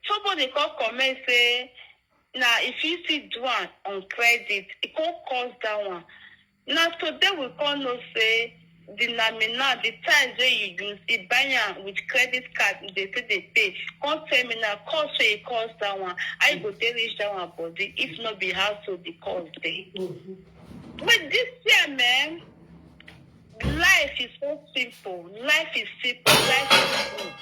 G: Somebody come comment say, now if you see do one on credit, it can't cost that one. Now today we can't know say the nominal, the times where you use it buy with credit card, they say they pay. Can't tell me now, cost say it cost that one. I go tell reach that one body. If not be household, the cost day. But this year, man, life is so simple. Life is simple. Life is simple.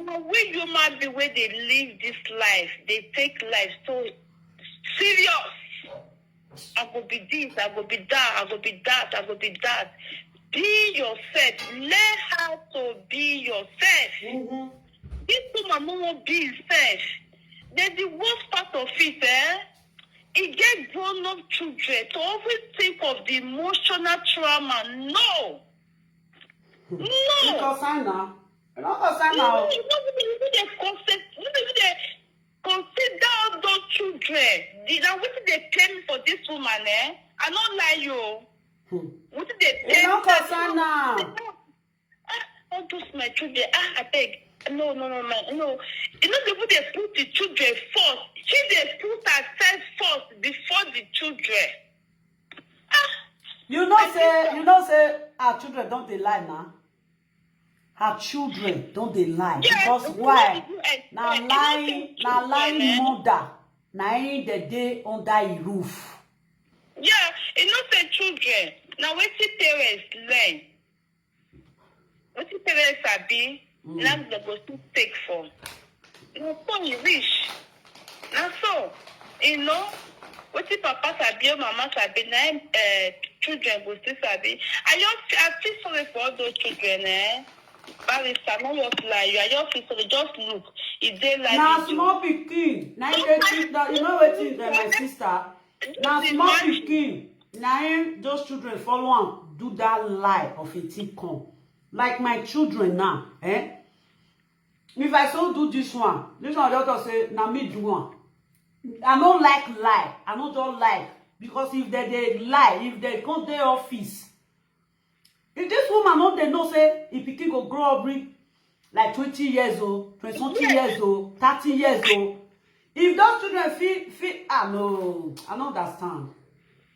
G: Now, when human being where they live this life, they take life so serious. I go be this, I go be that, I go be that, I go be that. Be yourself. Learn how to be yourself. This woman won't be himself. Then the worst part of it, it gets grown-up children to always think of the emotional trauma. No.
B: Because I know.
G: Consider all those children. Now, what did they pay me for this woman, I don't lie you. What did they pay me? All those my children. I beg. No. You know, the people they put the children first. She they put herself children.
B: You know say our children don't they lie now. Her children don't they lie because why? Now lying mother. Now in the day under a roof.
G: Yeah, it not say children. Now what the parents learn? What the parents are being? Now they go to take for. No phone you wish. Now so, what the papa sabi or mama sabi, now children go still sabi. I feel sorry for all those children, Barrister, no just lie. You are just feel sorry. Just look. If they like
B: now small pikin. Now you know what is my sister. Now small pikin. Now those children follow and do that lie of a come. Like my children now, If I so do this one just say, now me do one. I don't like lie. I don't like. Because if they lie, if they come to their office, if this woman not they know say, if pikin go grow up bring like 20 years old, 20 years old, 30 years old, if those children feel, no, I don't understand.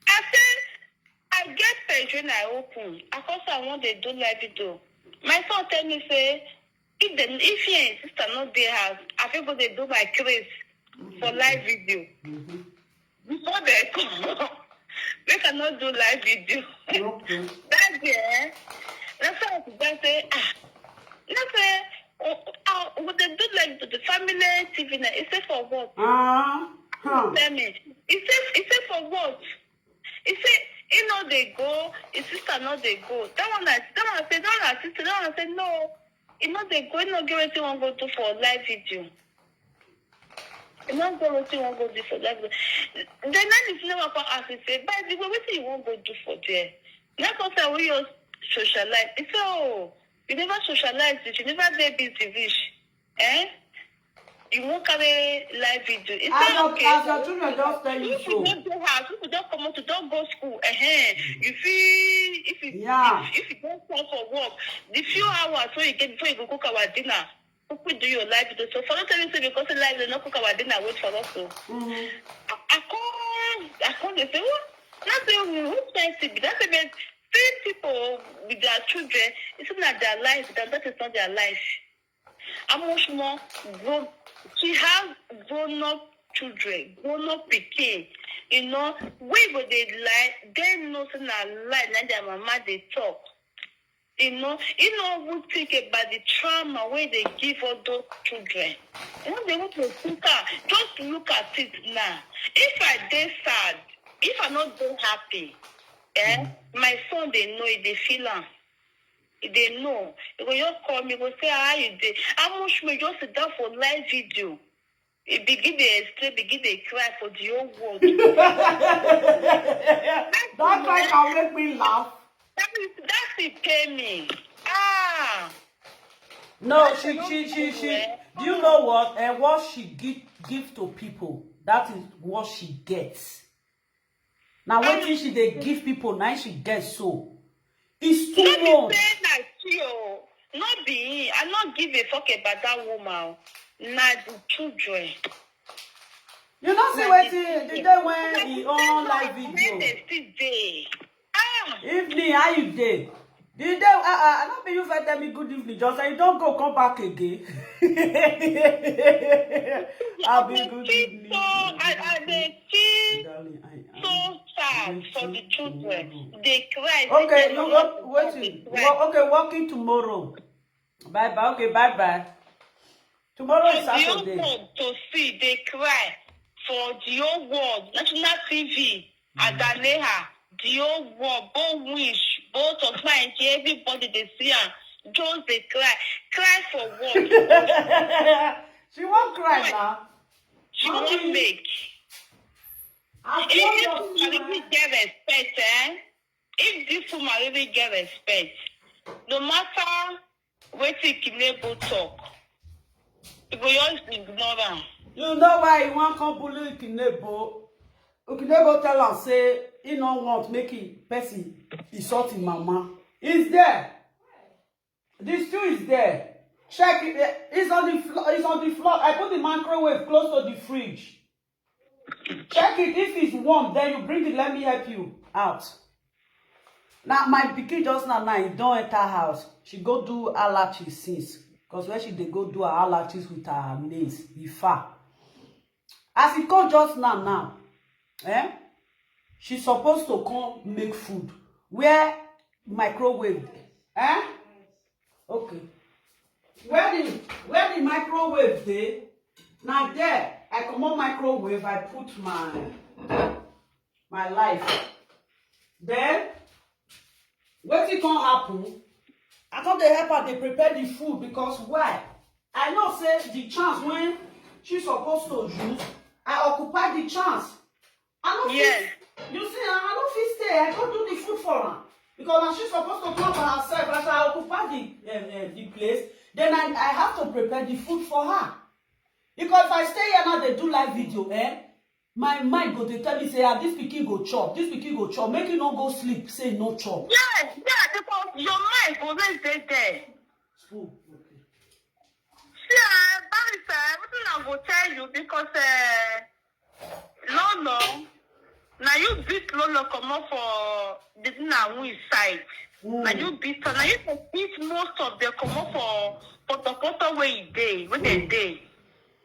G: I said, I get page when I open. Of course, I want to do live video. My son tell me say, if he and sister not there house, I feel go they do my craze for live video. Before they come, they cannot do live video.
B: Okay.
G: That's it. That's how I say, let's say, would they do like the family TV? It's safe for what? Tell me. It's safe for what? It's safe. You know they go, his sister know they go. That one say, sister, that one say, no. You know they go, you know get what you want to go do for live video. You know get what you want to go do for live video. Then that is never for us to say, but the way what you want to go do for there. Now because we use socialize. It's you never socialize it, you never dey busy wish. You won't carry live video. It's okay.
B: As your children just tell you so.
G: If you don't house, people don't come out, don't go school. You feel if you don't come for work, the few hours so you get before you go cook our dinner, people do your live video. So for not telling you because the live they not cook our dinner, wait for us to. I can't they say what? That's the who's trying to be. That's about 3 people with their children. It's not their life. That is not their life. How much more grown? She has grown-up children, grown-up pikin. Where go they lie? They know say na lie. Like their mama they talk. We think about the trauma where they give all those children. They want to think just look at it now. If I dey sad, if I not dey happy, my son they know it, they feel am. They know. They go just call me, go say how you did. How much me just sit down for live video. It begin to explain, begin to cry for the whole world.
B: That cry can make me laugh.
G: That's it pay me.
B: No, she do you know what? And what she give to people, that is what she gets. Now what thing she they give people, now she gets so. It's too much.
G: Not be, I not give a fuck about that woman. Not the children.
B: You know, see what the day when he on live video. Evening, how you day? The day, I don't be you for tell me good evening, just say you don't go come back again. I'll be good evening.
G: I so sad for the children. They cry.
B: Okay, waiting. Okay, working tomorrow. Bye bye. Okay, bye bye. Tomorrow is Saturday.
G: To see, they cry for the whole world. National TV, Adaneha, the whole world, both wish, both of mine, everybody they see her. Just they cry for what?
B: She won't cry now.
G: She won't make. If this woman really get respect, if this woman really get respect, no matter what Kinebo talk, you go just ignore them.
B: You know why you want to bully Kinebo? Kinebo tell her say he don't want make it person insult him mama. It's there. The stew is there. Check it. It's on the floor. It's on the floor. I put the microwave close to the fridge. Check it. If it's warm, then you bring it. Let me help you out. Now, my pikin just now, you don't enter house. She go do allergies since. Because when she dey go do her allergies with her nails, e far. As it come just now, she's supposed to come make food. Where microwave? Okay. Where the microwave dey? Now there, I come on microwave, I put my life. Then, wetin come happen? I thought they help her, they prepare the food because why? I know say the chance when she's supposed to use, I occupy the chance. I don't you see, I don't feel stay. I go do the food for her. Because when she's supposed to come for herself, as I occupy the place, then I have to prepare the food for her. Because if I stay here now, they do live video, my mind go to tell me, say, this pikin go chop, make you not go sleep, say no chop.
G: Yeah, because your mind always stay there.
B: Spoon, okay.
G: See, Barrister, everything I will tell you because Lolo, now you beat Lolo come up for the Nawi side. Now you beat her. Now you can beat most of them come up for the way you day, when they day.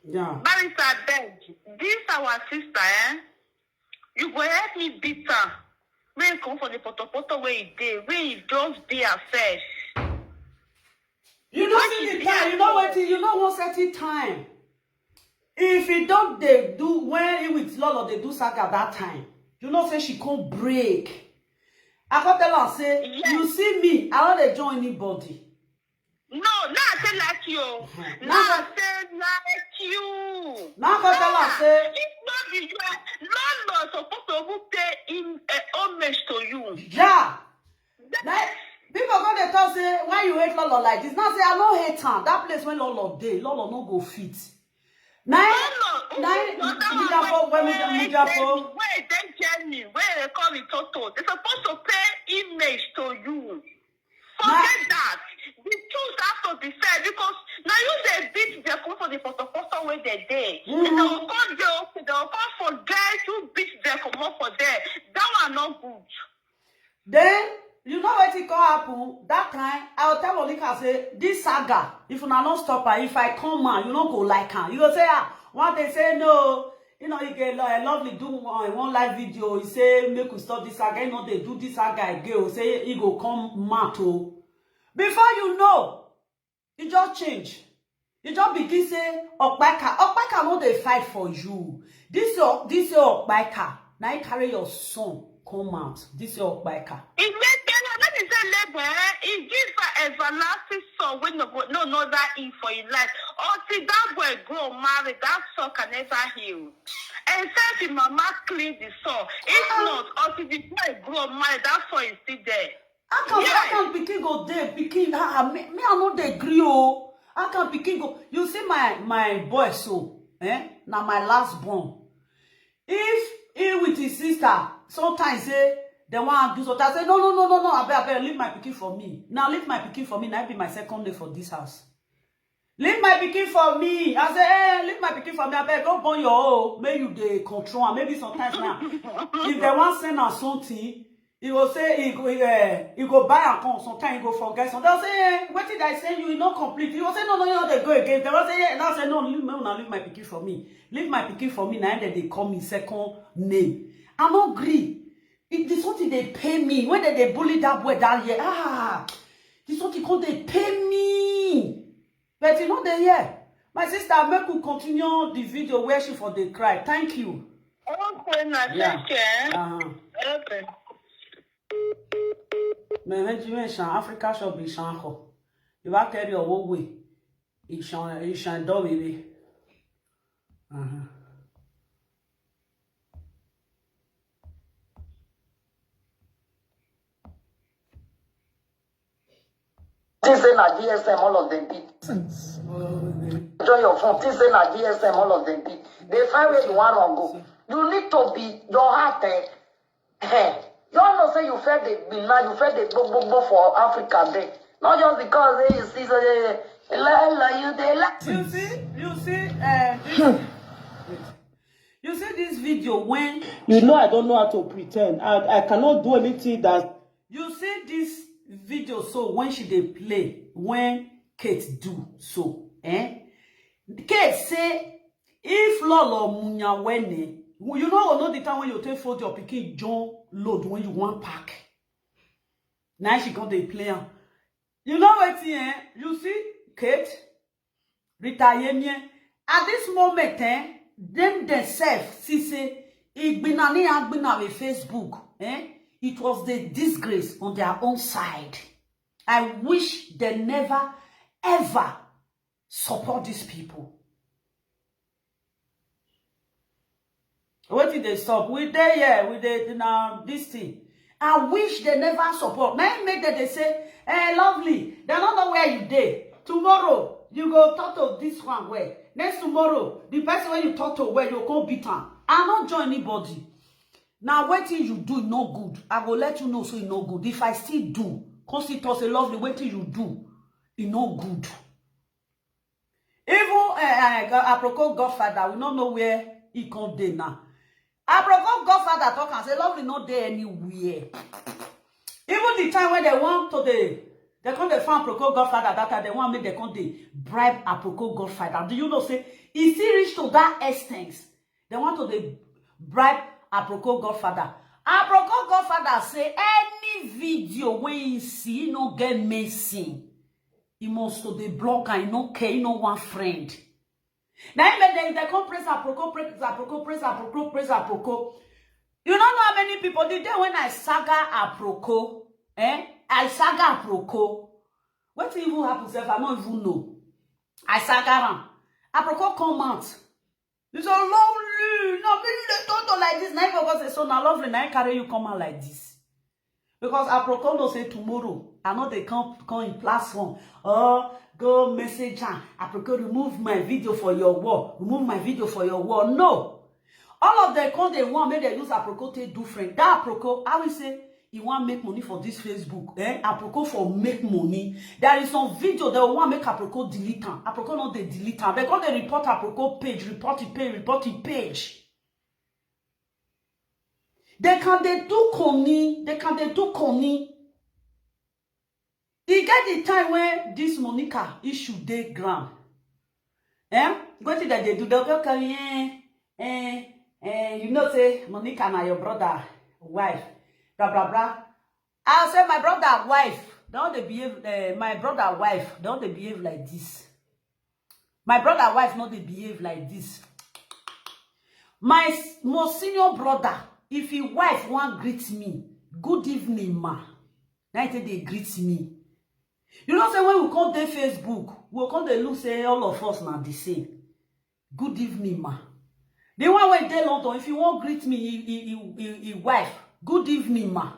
B: Yeah.
G: Barrister, beg, this our sister, you go help me beat her. When you come for the poto way you day, when you just be afresh.
B: You know see the time, you know what, you know one certain time. If you don't they do when with Lolo they do saga that time, you know say she can't break. I can tell her say, you see me, I don't dey join anybody.
G: No, now I say like you. Now I say like you.
B: Now I can tell her say,
G: it's not the Lolo supposed to pay in homage to you.
B: yeah. Like, people go they talk say, why you hate Lolo like this? Now say I don't hate her. That place when Lolo dey, Lolo no go fit. Now,
G: Wait, they tell me, where they call it Toto. They're supposed to pay image to you. Forget that. The truth has to be said because now you they beat their come for the photo where they did. And they will come forget you beat their come up for there. That one not good.
B: Then you know what it can happen? That time I'll tell Monica say this saga, if you not stop her, if I come out, you don't go like her. You go say one they say no, you know, you get a lovely do one live video, you say make we stop this saga, you know they do this saga again, say he go come mato. Before you know, you just change. You just begin say Okpaka no they fight for you. This your Okpaka. Now you carry your son come out. This your Okpaka.
G: It gives her everlasting son when no that in for your life. Until that boy grow married, that son can never heal. Except if mama clean the son. If not, until the boy grow married, that son is still there.
B: I can't pikin go there. Pikin, me I no dey agree oh. I can't pikin go. You see my boy so, now my last born. If he with his sister, sometimes say they want to do something. I say no. I better leave my pikin for me. Now leave my pikin for me. Now be my second day for this house. Leave my pikin for me. I say, leave my pikin for me. I better go burn your own. Maybe you dey control. Maybe sometimes now, if they want send her something. He will say he go buy a con. Sometimes he go forget. Sometimes say, what did I say? You not complete. He will say no. They go again. They will say yeah. And I say no. Leave my pikin for me. Leave my pikin for me. Now they call me second name. I no agree. This something they pay me when they bully that boy down here. This something called they pay me. But you know they here. My sister, make we continue the video where she for the cry. Thank you.
G: Okay, now thank you. Okay.
B: Mais when tu viens en Africa shop il chante encore. Il va carry your way. Il chante d'or bébé.
E: This is na GSM all of them beat. Join your phone. This is na GSM all of them beat. They find where you want to go. You need to be your heart. You all know say you fed the now you fed the bo for Africa day. Not just because you see so
B: You see this video when you know I don't know how to pretend. I cannot do anything that you see this video so when she dey play when Kate do so Kate say if Lolo Munya wene you know the time when you take photo your pikin John load when you want pack. Now she got the play. You know what you see Kate retire at this moment them themselves see say igbinani with Facebook it was the disgrace on their own side. I wish they never ever support these people. What did they stop? We there, yeah, with the now this thing. I wish they never support. Now make that they say, hey, lovely, they don't know where you dey. Tomorrow, you go talk to this one where. Next tomorrow, the person when you talk to where you go beat am. I don't join anybody. Now, what thing you do no good. I will let you know so it no good. If I still do, because it was a lovely, what thing you do, it no good. Even Aproko Godfather, we don't know where he come there now. Aproko Godfather talk and say, lovely not there anywhere. Even the time when they want to they come to find Aproko Godfather that time, they want to make they come to bribe Aproko Godfather. Do you know, say, he still reach to that extent. They want to bribe Aproko Godfather. Aproko Godfather say, any video when you see, no get missing. He must to the block and no care, no one friend. Now they come praise Aproko, praise Aproko, praise Aproko, praise Aproko. You don't know how many people the day when I saga Aproko, I saga Aproko. What even happens if I don't even know? I saga him. Aproko come out. It's so lovely. No, maybe they don't like this. Now because it's so now lovely. Now I carry you come out like this. Because Aproko no say tomorrow. I know they come in platform. Oh, go message her. Aproko, remove my video for your wall. Remove my video for your wall. No. All of them come, they want make they use Aproko to do friend. That Aproko, I will say, he want make money for this Facebook. Aproko for make money. There is some video they want make Aproko delete them. Aproko not they delete them. They come they report Aproko page, report it page. They do conny. He get the time when this Monica issue day ground. What did they do? They'll go carry you know say Monica na your brother wife. Blah blah blah. I'll say my brother wife. Don't they behave my brother wife, don't they behave like this? My brother wife not they behave like this. My most senior brother, if his wife want greet me, good evening, ma. Now they greet me. You know, say when we come to Facebook, we'll come to look, say all of us now the same. Good evening, ma. The one way they London, if you won't greet me, he wife, good evening, ma.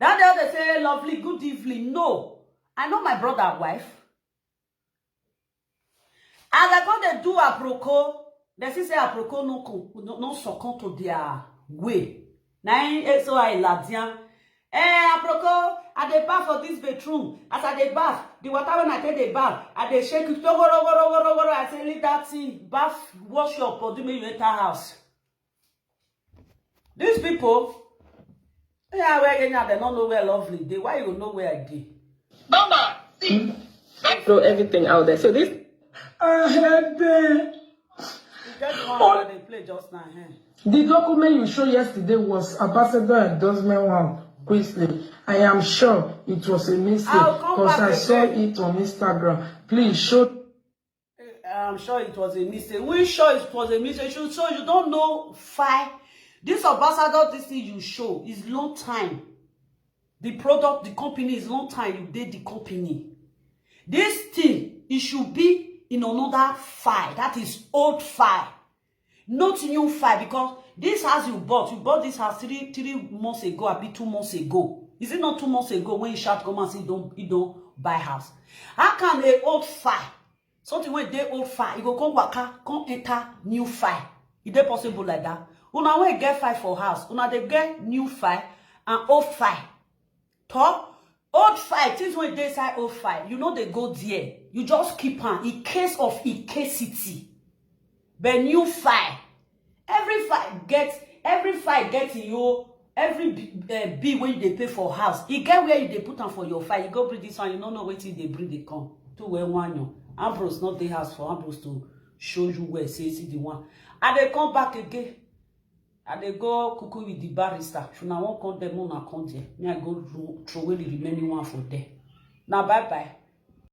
B: That the other say, lovely, good evening. No, I know my brother wife. As I come to do Aproko, they say Aproko no succumb to their way. Now, so I ladian. Aproko, I dey bath for this bedroom. As I dey bath, the water when I take the bath, I dey shake it. I say, leave that thing. Bath, wash your body, make you enter house. These people, they don't know where lovely. They why you know where I did.
G: Mama, see.
H: Throw everything out there. So this.
C: I had
B: You get the one they play just now.
C: The document you showed yesterday was ambassador endorsement one. Quickly, I am sure it was a mistake because I saw it on Instagram. Please show.
B: I'm sure it was a mistake. We sure it was a mistake. So you don't know fine. This ambassador, this thing you show is long time. The product, the company is long time. You did the company. This thing, it should be in another file. That is old file, not new file, because this house you bought this house three months ago, a bit 2 months ago. Is it not 2 months ago when you shout come and say you don't buy house? How can a old file, something when they old file, you go come waka, come enter new file? Is it possible like that? Una when get file for house, una they get new file and old file. Top old file, things when they say old file, you know they go there. You just keep on in case of incasity. But new file. Every every file get you every bill when they pay for house. You get where you they put on for your file. You go bring this one, you don't know what they bring they come to where one you. Ambrose not the house for Ambrose to show you where see the one. And they come back again. And they go cuckoo with the barrister. If you now won't come them on account there. Me I go throw away the remaining one for there. Now bye bye.